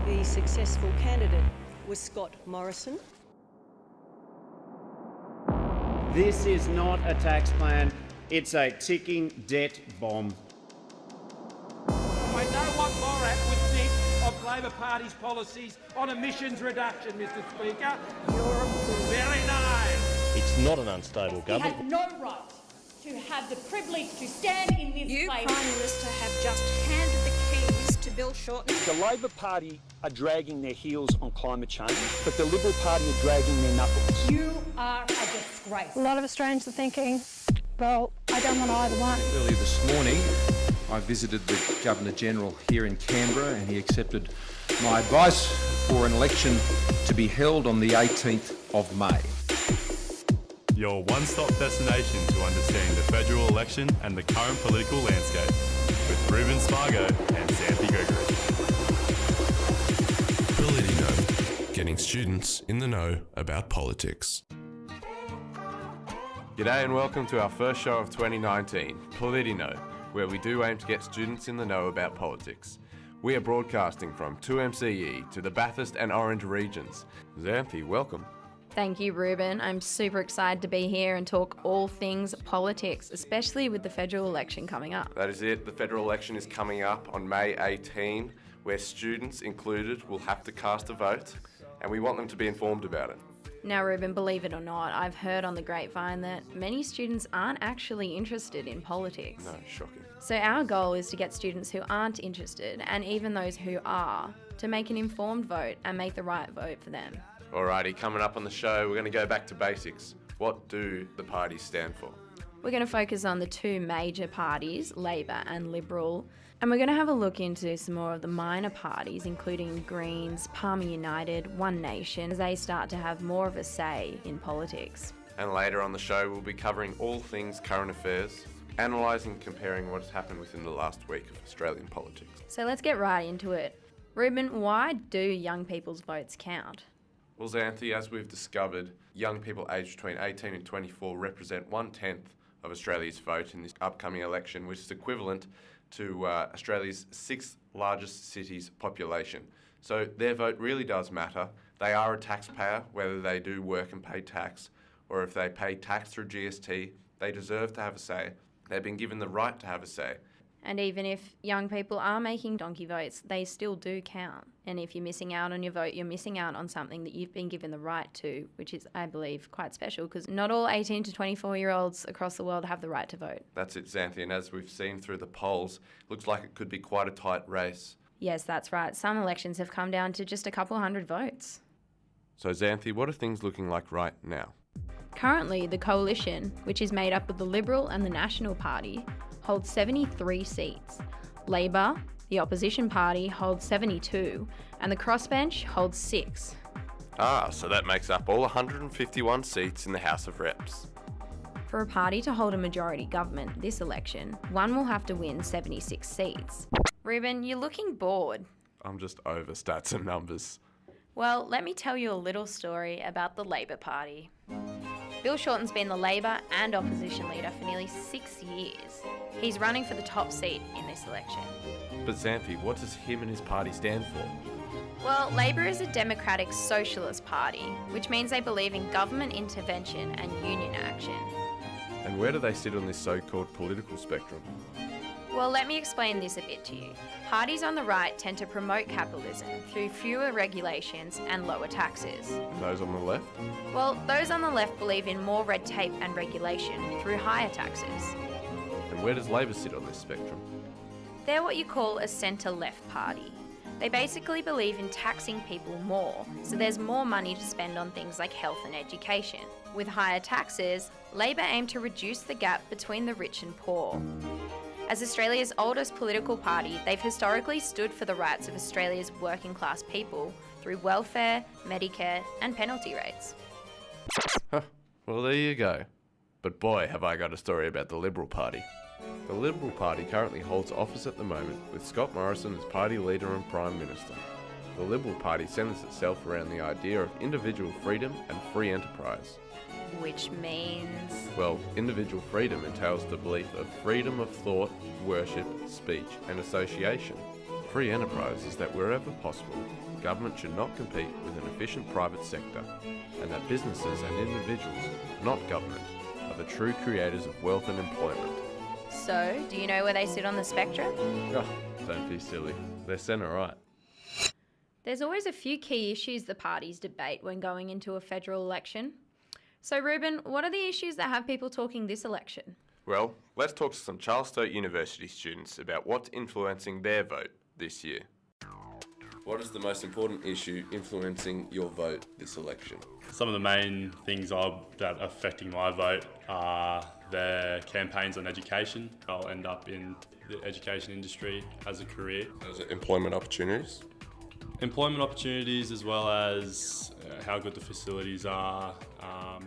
The successful candidate was Scott Morrison. This is not a tax plan, it's a ticking debt bomb. I know what Morat would think of Labor Party's policies on emissions reduction, Mr Speaker. You're very nice. It's not an unstable government. He has no right to have the privilege to stand in this You, place. Prime Minister, have just handed the keys to Bill Shorten. The Labor Party are dragging their heels on climate change, but the Liberal Party are dragging their knuckles. You are a disgrace. A lot of Australians are thinking, well, I don't want either one. Earlier this morning, I visited the Governor-General here in Canberra and he accepted my advice for an election to be held on the 18th of May. Your one-stop destination to understand the federal election and the current political landscape with Reuben, Spargo and Xanthe, Gregory. PolitiKnow, getting students in the know about politics. G'day and welcome to our first show of 2019, PolitiKnow, where we do aim to get students in the know about politics. We are broadcasting from 2MCE to the Bathurst and Orange regions. Xanthe, welcome. Thank you, Reuben. I'm super excited to be here and talk all things politics, especially with the federal election coming up. That is it. The federal election is coming up on May 18, where students included will have to cast a vote, and we want them to be informed about it. Now, Reuben, believe it or not, I've heard on the grapevine that many students aren't actually interested in politics. No, shocking. So our goal is to get students who aren't interested, and even those who are, to make an informed vote and make the right vote for them. Alrighty, coming up on the show, we're going to go back to basics. What do the parties stand for? We're going to focus on the two major parties, Labor and Liberal, and we're going to have a look into some more of the minor parties, including Greens, Palmer United, One Nation, as they start to have more of a say in politics. And later on the show, we'll be covering all things current affairs, analysing and comparing what has happened within the last week of Australian politics. So let's get right into it. Reuben, why do young people's votes count? Well, Xanthe, as we've discovered, young people aged between 18 and 24 represent 1/10 of Australia's vote in this upcoming election, which is equivalent to Australia's 6th largest city's population. So their vote really does matter. They are a taxpayer, whether they do work and pay tax, or if they pay tax through GST, they deserve to have a say. They've been given the right to have a say. And even if young people are making donkey votes, they still do count. And if you're missing out on your vote, you're missing out on something that you've been given the right to, which is, I believe, quite special because not all 18 to 24-year-olds across the world have the right to vote. That's it, Xanthe, and as we've seen through the polls, looks like it could be quite a tight race. Yes, that's right. Some elections have come down to just a couple hundred votes. So, Xanthe, what are things looking like right now? Currently, the coalition, which is made up of the Liberal and the National Party, holds 73 seats. Labor, the opposition party, holds 72, and the crossbench holds 6. So that makes up all 151 seats in the House of Reps. For a party to hold a majority government this election, one will have to win 76 seats. Reuben, you're looking bored. I'm just over stats and numbers. Well, let me tell you a little story about the Labor Party. Bill Shorten's been the Labor and opposition leader for nearly 6 years. He's running for the top seat in this election. But Xanthe, what does him and his party stand for? Well, Labor is a democratic socialist party, which means they believe in government intervention and union action. And where do they sit on this so-called political spectrum? Well, let me explain this a bit to you. Parties on the right tend to promote capitalism through fewer regulations and lower taxes. And those on the left? Well, those on the left believe in more red tape and regulation through higher taxes. And where does Labor sit on this spectrum? They're what you call a centre-left party. They basically believe in taxing people more, so there's more money to spend on things like health and education. With higher taxes, Labor aim to reduce the gap between the rich and poor. As Australia's oldest political party, they've historically stood for the rights of Australia's working class people through welfare, Medicare and penalty rates. Well, there you go. But boy, have I got a story about the Liberal Party. The Liberal Party currently holds office at the moment with Scott Morrison as party leader and Prime Minister. The Liberal Party centres itself around the idea of individual freedom and free enterprise. Which means? Well, individual freedom entails the belief of freedom of thought, worship, speech and association. Free enterprise is that wherever possible, government should not compete with an efficient private sector, and that businesses and individuals, not government, are the true creators of wealth and employment. So, do you know where they sit on the spectrum? Oh, don't be silly. They're centre-right. There's always a few key issues the parties debate when going into a federal election. So, Reuben, what are the issues that have people talking this election? Well, let's talk to some Charles Sturt University students about what's influencing their vote this year. What is the most important issue influencing your vote this election? Some of the main things that are affecting my vote are their campaigns on education. I'll end up in the education industry as a career. So is it employment opportunities? Employment opportunities, as well as how good the facilities are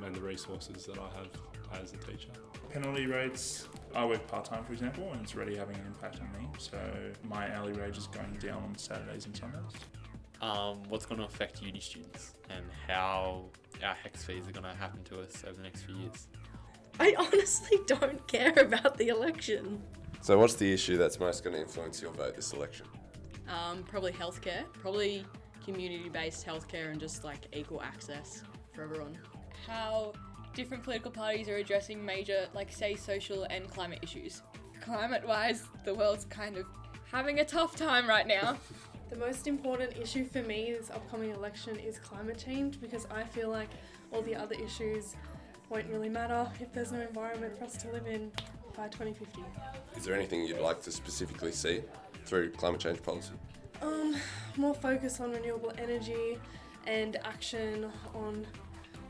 and the resources that I have as a teacher. Penalty rates, I work part-time for example, and it's already having an impact on me, so my hourly wage is going down on Saturdays and Sundays. What's going to affect uni students and how our HEX fees are going to happen to us over the next few years? I honestly don't care about the election. So what's the issue that's most going to influence your vote this election? Probably healthcare, probably community-based healthcare and just like equal access for everyone. How different political parties are addressing major, like say, social and climate issues. Climate-wise, the world's kind of having a tough time right now. The most important issue for me this upcoming election is climate change, because I feel like all the other issues won't really matter if there's no environment for us to live in by 2050. Is there anything you'd like to specifically see through climate change policy? More focus on renewable energy and action on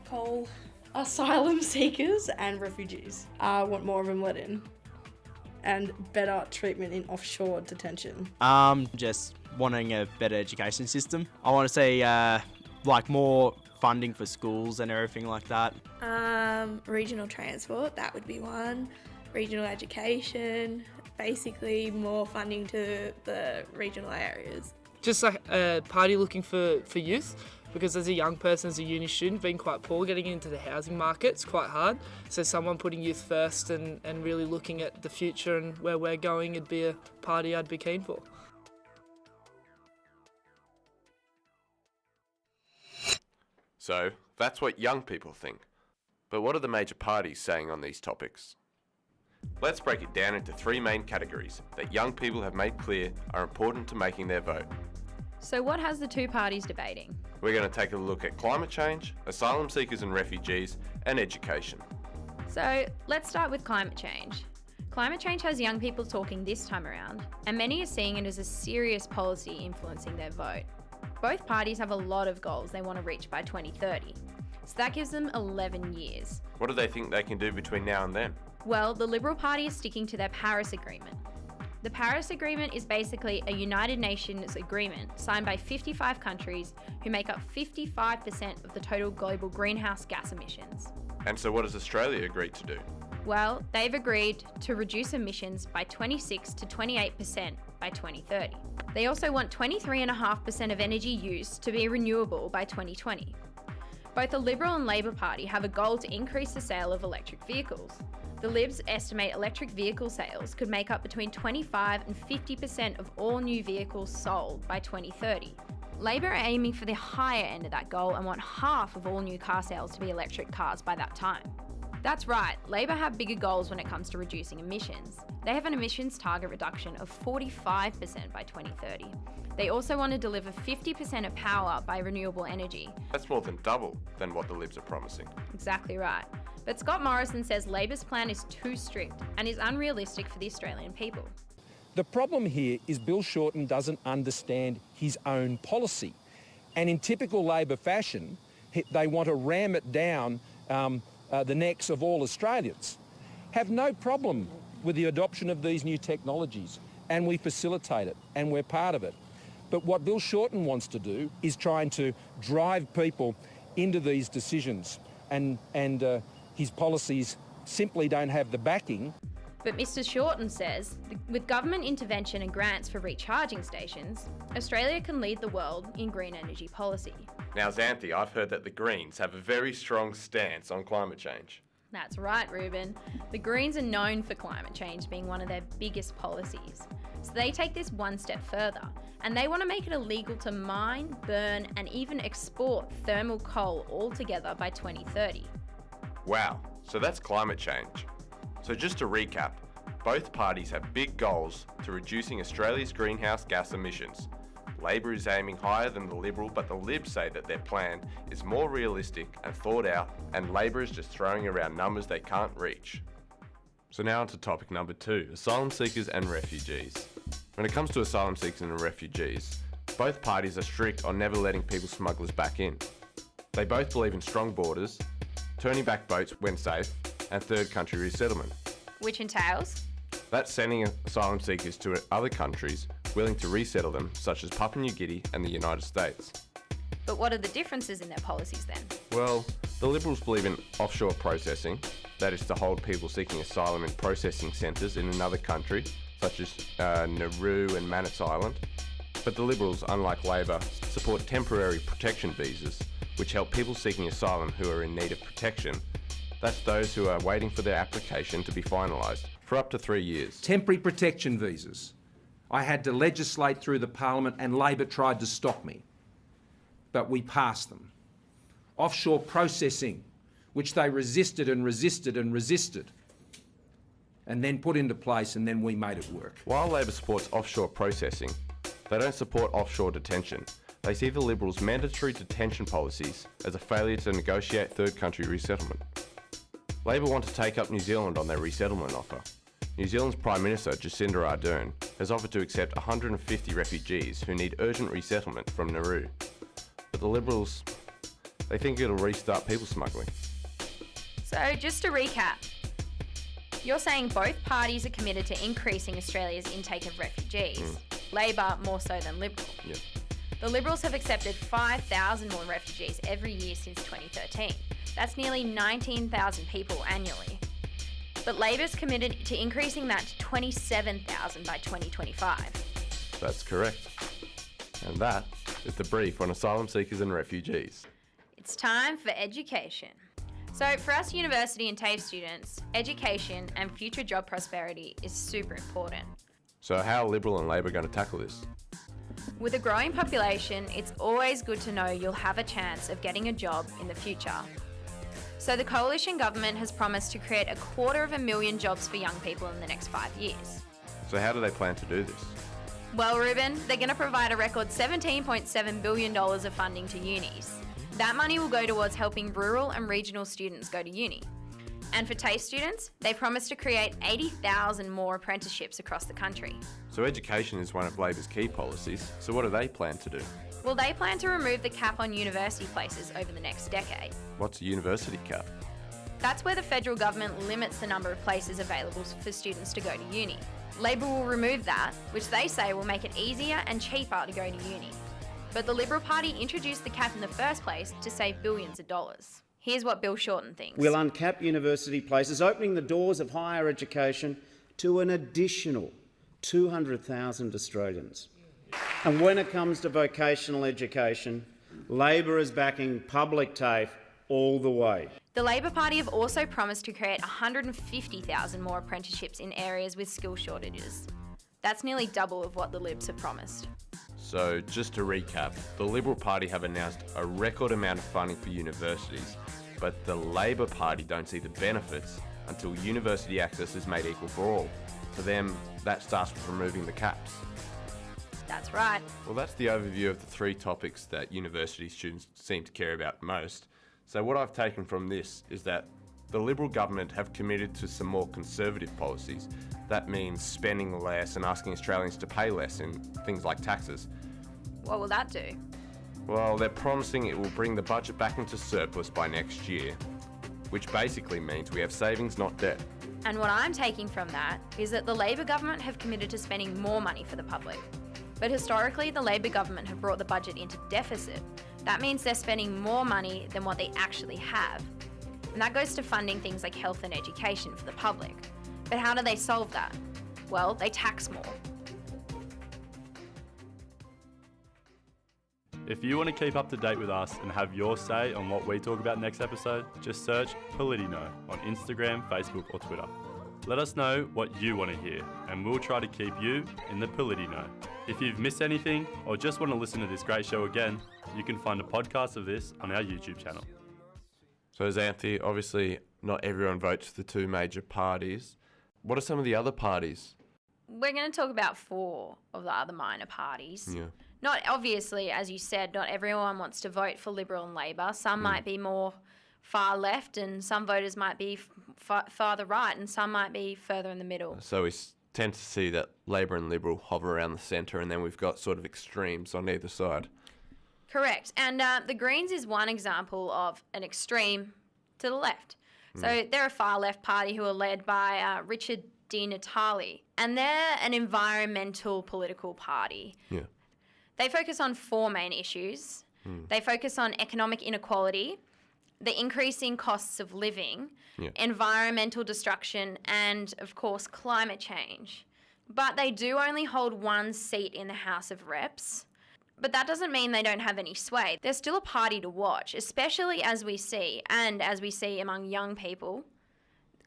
coal. Asylum seekers and refugees. I want more of them let in. And better treatment in offshore detention. Just wanting a better education system. I want to see like more funding for schools and everything like that. Regional transport, that would be one. Regional education, basically more funding to the regional areas. Just like a party looking for youth, because as a young person, as a uni student, being quite poor, getting into the housing market's quite hard. So someone putting youth first and really looking at the future and where we're going, it'd be a party I'd be keen for. So, that's what young people think. But what are the major parties saying on these topics? Let's break it down into three main categories that young people have made clear are important to making their vote. So what has the two parties debating? We're going to take a look at climate change, asylum seekers and refugees, and education. So let's start with climate change. Climate change has young people talking this time around, and many are seeing it as a serious policy influencing their vote. Both parties have a lot of goals they want to reach by 2030, so that gives them 11 years. What do they think they can do between now and then? Well, the Liberal Party is sticking to their Paris Agreement. The Paris Agreement is basically a United Nations agreement signed by 55 countries who make up 55% of the total global greenhouse gas emissions. And so what has Australia agreed to do? Well, they've agreed to reduce emissions by 26 to 28% by 2030. They also want 23.5% of energy use to be renewable by 2020. Both the Liberal and Labor Party have a goal to increase the sale of electric vehicles. The Libs estimate electric vehicle sales could make up between 25 and 50% of all new vehicles sold by 2030. Labor are aiming for the higher end of that goal and want half of all new car sales to be electric cars by that time. That's right, Labor have bigger goals when it comes to reducing emissions. They have an emissions target reduction of 45% by 2030. They also want to deliver 50% of power by renewable energy. That's more than double than what the Libs are promising. Exactly right. But Scott Morrison says Labor's plan is too strict and is unrealistic for the Australian people. The problem here is Bill Shorten doesn't understand his own policy. And in typical Labor fashion, they want to ram it down the necks of all Australians. Have no problem with the adoption of these new technologies, and we facilitate it, and we're part of it. But what Bill Shorten wants to do is trying to drive people into these decisions, and his policies simply don't have the backing. But Mr. Shorten says, with government intervention and grants for recharging stations, Australia can lead the world in green energy policy. Now, Xanthe, I've heard that the Greens have a very strong stance on climate change. That's right, Reuben. The Greens are known for climate change being one of their biggest policies. So they take this one step further and they want to make it illegal to mine, burn, and even export thermal coal altogether by 2030. Wow, so that's climate change. So just to recap, both parties have big goals to reducing Australia's greenhouse gas emissions. Labor is aiming higher than the Liberal, but the Libs say that their plan is more realistic and thought out, and Labor is just throwing around numbers they can't reach. So now on to topic number 2, asylum seekers and refugees. When it comes to asylum seekers and refugees, both parties are strict on never letting people smugglers back in. They both believe in strong borders, turning back boats when safe, and third country resettlement. Which entails? That's sending asylum seekers to other countries willing to resettle them, such as Papua New Guinea and the United States. But what are the differences in their policies then? Well, the Liberals believe in offshore processing, that is to hold people seeking asylum in processing centres in another country, such as Nauru and Manus Island. But the Liberals, unlike Labor, support temporary protection visas, which help people seeking asylum who are in need of protection. That's those who are waiting for their application to be finalised, for up to 3 years. Temporary protection visas. I had to legislate through the Parliament and Labor tried to stop me, but we passed them. Offshore processing, which they resisted and resisted and resisted, and then put into place, and then we made it work. While Labor supports offshore processing, they don't support offshore detention. They see the Liberals' mandatory detention policies as a failure to negotiate third country resettlement. Labor want to take up New Zealand on their resettlement offer. New Zealand's Prime Minister, Jacinda Ardern, has offered to accept 150 refugees who need urgent resettlement from Nauru. But the Liberals, they think it'll restart people smuggling. So just to recap, you're saying both parties are committed to increasing Australia's intake of refugees. Labor more so than Liberal. Yeah. The Liberals have accepted 5,000 more refugees every year since 2013. That's nearly 19,000 people annually. But Labor's committed to increasing that to 27,000 by 2025. That's correct. And that is the brief on asylum seekers and refugees. It's time for education. So for us university and TAFE students, education and future job prosperity is super important. So how are Liberal and Labor going to tackle this? With a growing population, it's always good to know you'll have a chance of getting a job in the future. So the coalition government has promised to create 250,000 jobs for young people in the next 5 years. So how do they plan to do this? Well, Reuben, they're going to provide a record $17.7 billion of funding to unis. That money will go towards helping rural and regional students go to uni. And for TAFE students, they promise to create 80,000 more apprenticeships across the country. So education is one of Labor's key policies, so what do they plan to do? Well, they plan to remove the cap on university places over the next decade. What's a university cap? That's where the federal government limits the number of places available for students to go to uni. Labor will remove that, which they say will make it easier and cheaper to go to uni. But the Liberal Party introduced the cap in the first place to save billions of dollars. Here's what Bill Shorten thinks. We'll uncap university places, opening the doors of higher education to an additional 200,000 Australians. And when it comes to vocational education, Labor is backing public TAFE all the way. The Labor Party have also promised to create 150,000 more apprenticeships in areas with skill shortages. That's nearly double of what the Libs have promised. So just to recap, the Liberal Party have announced a record amount of funding for universities, but the Labor Party don't see the benefits until university access is made equal for all. For them, that starts with removing the caps. That's right. Well, that's the overview of the 3 topics that university students seem to care about most. So what I've taken from this is that the Liberal government have committed to some more conservative policies. That means spending less and asking Australians to pay less in things like taxes. What will that do? Well, they're promising it will bring the budget back into surplus by next year, which basically means we have savings, not debt. And what I'm taking from that is that the Labor government have committed to spending more money for the public. But historically, the Labor government have brought the budget into deficit. That means they're spending more money than what they actually have. And that goes to funding things like health and education for the public. But how do they solve that? Well, they tax more. If you want to keep up to date with us and have your say on what we talk about next episode, just search PolitiKnow on Instagram, Facebook or Twitter. Let us know what you want to hear and we'll try to keep you in the PolitiKnow. If you've missed anything or just want to listen to this great show again, you can find a podcast of this on our YouTube channel. So Xanthe, obviously not everyone votes for the two major parties. What are some of the other parties? We're going to talk about 4 of the other minor parties. Yeah. Not obviously, as you said, not everyone wants to vote for Liberal and Labor. Some might be more far left, and some voters might be farther right, and some might be further in the middle. So we tend to see that Labor and Liberal hover around the centre, and then we've got sort of extremes on either side. Correct. And the Greens is one example of an extreme to the left. So they're a far left party who are led by Richard Di Natale, and they're an environmental political party. Yeah. They focus on 4 main issues. They focus on economic inequality, the increasing costs of living, environmental destruction, and, of course, climate change. But they do only hold 1 seat in the House of Reps. But that doesn't mean they don't have any sway. They're still a party to watch, especially as we see among young people.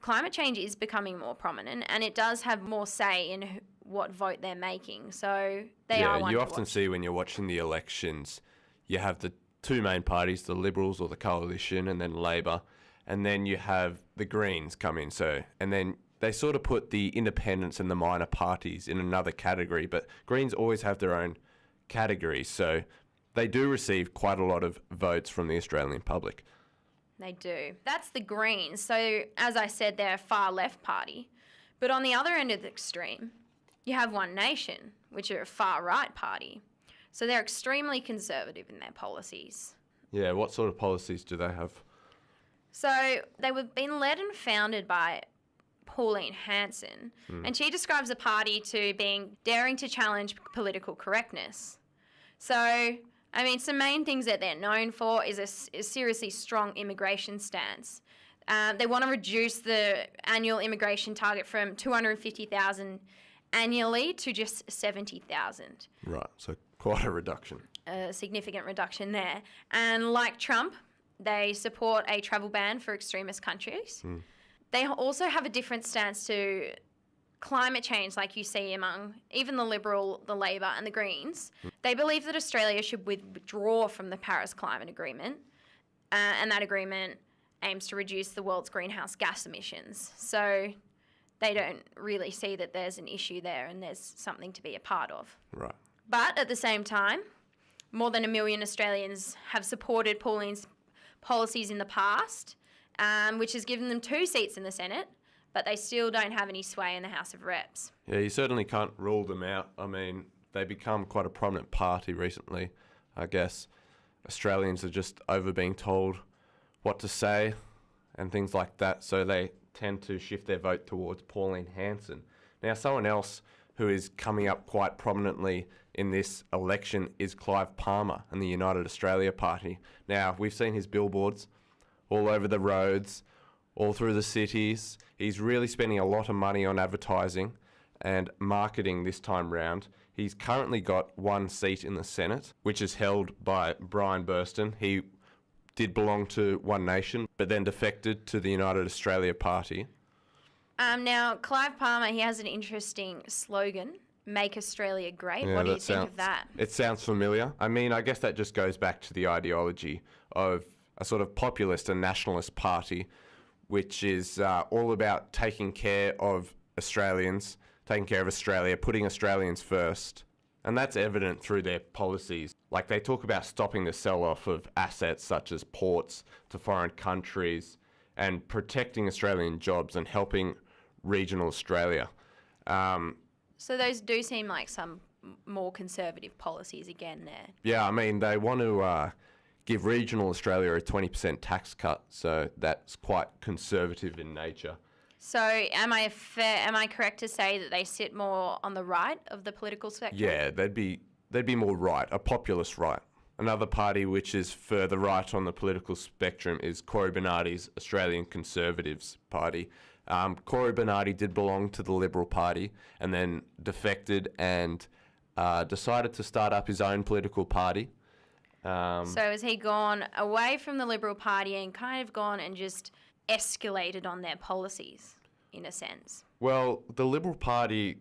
Climate change is becoming more prominent, and it does have more say in what vote they're making. So they are one you to often watch. see when you're watching the elections, you have the 2 main parties, the Liberals or the Coalition, and then Labor, and then you have the Greens come in. And then they sort of put the independents and the minor parties in another category, but Greens always have their own categories, so they do receive quite a lot of votes from the Australian public. They do. That's the Greens. So, as I said, they're a far left party. But on the other end of the extreme, you have One Nation, which are a far right party. So they're extremely conservative in their policies. Yeah, what sort of policies do they have? So they were being led and founded by Pauline Hanson, and she describes the party to being daring to challenge political correctness. So, I mean, some main things that they're known for is a seriously strong immigration stance. They want to reduce the annual immigration target from 250,000 annually to just 70,000. Right, so quite a reduction. A significant reduction there. And like Trump, they support a travel ban for extremist countries. They also have a different stance to climate change, like you see among even the Liberal, the Labor and the Greens. They believe that Australia should withdraw from the Paris Climate Agreement, and that agreement aims to reduce the world's greenhouse gas emissions. So they don't really see that there's an issue there and there's something to be a part of. Right. But at the same time, more than 1 million Australians have supported Pauline's policies in the past, which has given them 2 seats in the Senate, but they still don't have any sway in the House of Reps. Yeah, you certainly can't rule them out. I mean, they become quite a prominent party recently. I guess Australians are just over being told what to say and things like that, so they tend to shift their vote towards Pauline Hanson. Now, someone else who is coming up quite prominently in this election is Clive Palmer and the United Australia Party. Now, we've seen his billboards all over the roads, all through the cities. He's really spending a lot of money on advertising and marketing this time round. He's currently got 1 seat in the Senate, which is held by Brian Burston. He did belong to One Nation, but then defected to the United Australia Party. Now, Clive Palmer, he has an interesting slogan, Make Australia Great. Yeah, what do you think of that? It sounds familiar. I mean, I guess that just goes back to the ideology of a sort of populist and nationalist party, which is all about taking care of Australians, taking care of Australia, putting Australians first. And that's evident through their policies. Like, they talk about stopping the sell-off of assets such as ports to foreign countries and protecting Australian jobs and helping regional Australia. So those do seem like some more conservative policies again there. Yeah, I mean, they want to give regional Australia a 20% tax cut, so that's quite conservative in nature. So am I correct to say that they sit more on the right of the political spectrum? Yeah, they'd be more right, a populist right. Another party which is further right on the political spectrum is Cory Bernardi's Australian Conservatives Party. Cory Bernardi did belong to the Liberal Party and then defected and decided to start up his own political party. So has he gone away from the Liberal Party and kind of gone and just escalated on their policies, in a sense? Well, the Liberal Party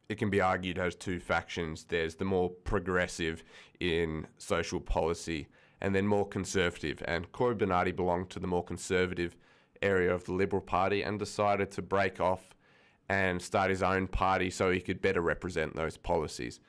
it can be argued as two factions. There's the more progressive in social policy and then more conservative. And Corey Bernardi belonged to the more conservative area of the Liberal Party and decided to break off and start his own party so he could better represent those policies.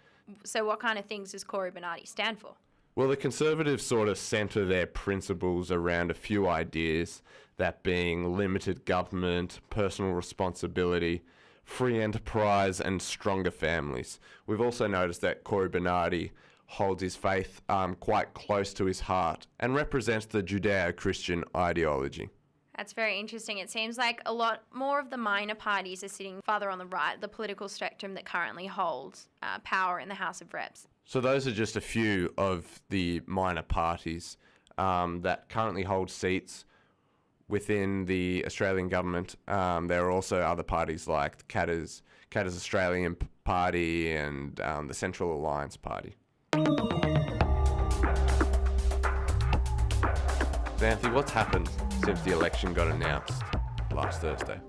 So what kind of things does Corey Bernardi stand for? Well, the Conservatives sort of centre their principles around a few ideas, that being limited government, personal responsibility, free enterprise and stronger families. We've also noticed that Corey Bernardi holds his faith quite close to his heart and represents the Judeo-Christian ideology. That's very interesting. It seems like a lot more of the minor parties are sitting farther on the right, the political spectrum that currently holds power in the House of Reps. So those are just a few of the minor parties that currently hold seats within the Australian government. There are also other parties like the Katter's Australian Party and the Central Alliance Party. Xanthe, what's happened since the election got announced last Thursday?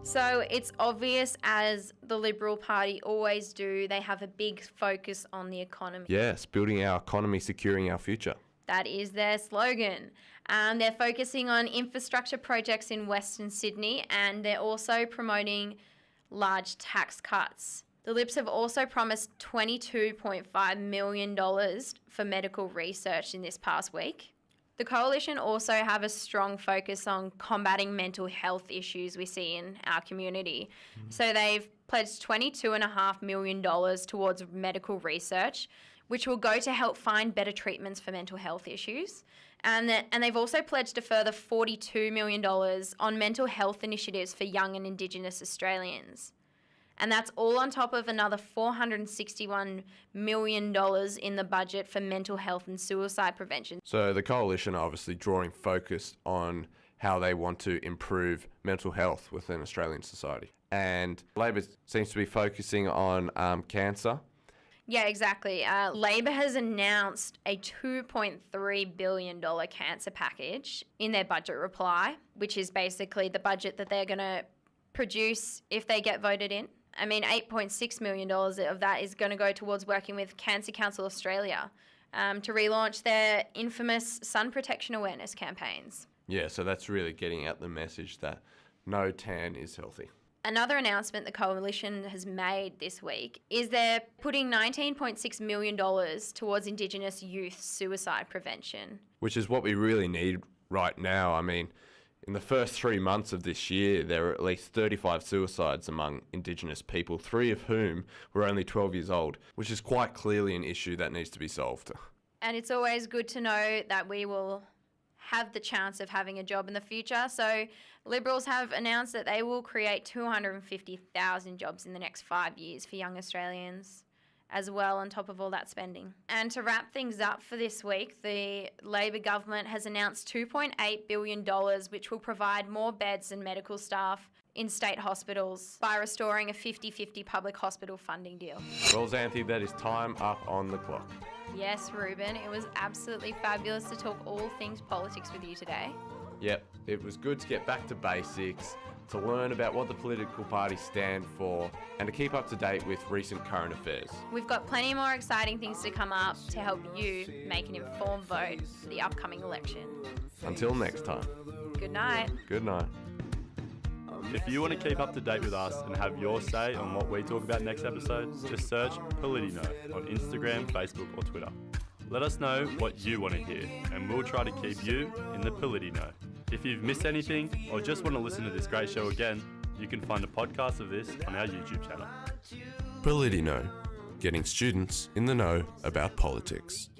So it's obvious, as the Liberal Party always do, they have a big focus on the economy. Yes, building our economy, securing our future. That is their slogan. They're focusing on infrastructure projects in Western Sydney, and they're also promoting large tax cuts. The Libs have also promised $22.5 million for medical research in this past week. The Coalition also have a strong focus on combating mental health issues we see in our community. So they've pledged $22.5 million towards medical research, which will go to help find better treatments for mental health issues. And they've also pledged a further $42 million on mental health initiatives for young and Indigenous Australians. And that's all on top of another $461 million in the budget for mental health and suicide prevention. So the Coalition are obviously drawing focus on how they want to improve mental health within Australian society. And Labor seems to be focusing on cancer. Yeah, exactly. Labor has announced a $2.3 billion cancer package in their budget reply, which is basically the budget that they're going to produce if they get voted in. I mean, $8.6 million of that is going to go towards working with Cancer Council Australia to relaunch their infamous sun protection awareness campaigns. Yeah, so that's really getting out the message that no tan is healthy. Another announcement the Coalition has made this week is they're putting $19.6 million towards Indigenous youth suicide prevention. Which is what we really need right now. I mean, in the first 3 months of this year, there were at least 35 suicides among Indigenous people, 3 of whom were only 12 years old, which is quite clearly an issue that needs to be solved. And it's always good to know that we will have the chance of having a job in the future. So Liberals have announced that they will create 250,000 jobs in the next 5 years for young Australians as well, on top of all that spending. And to wrap things up for this week, the Labor government has announced $2.8 billion, which will provide more beds and medical staff in state hospitals by restoring a 50-50 public hospital funding deal. Well, Xanthe, that is time up on the clock. Yes, Reuben, it was absolutely fabulous to talk all things politics with you today. Yep, it was good to get back to basics, to learn about what the political parties stand for, and to keep up to date with recent current affairs. We've got plenty more exciting things to come up to help you make an informed vote for the upcoming election. Until next time. Good night. Good night. If you want to keep up to date with us and have your say on what we talk about next episode, just search PolitiKnow on Instagram, Facebook or Twitter. Let us know what you want to hear and we'll try to keep you in the PolitiKnow. If you've missed anything or just want to listen to this great show again, you can find a podcast of this on our YouTube channel. PolitiKnow, getting students in the know about politics.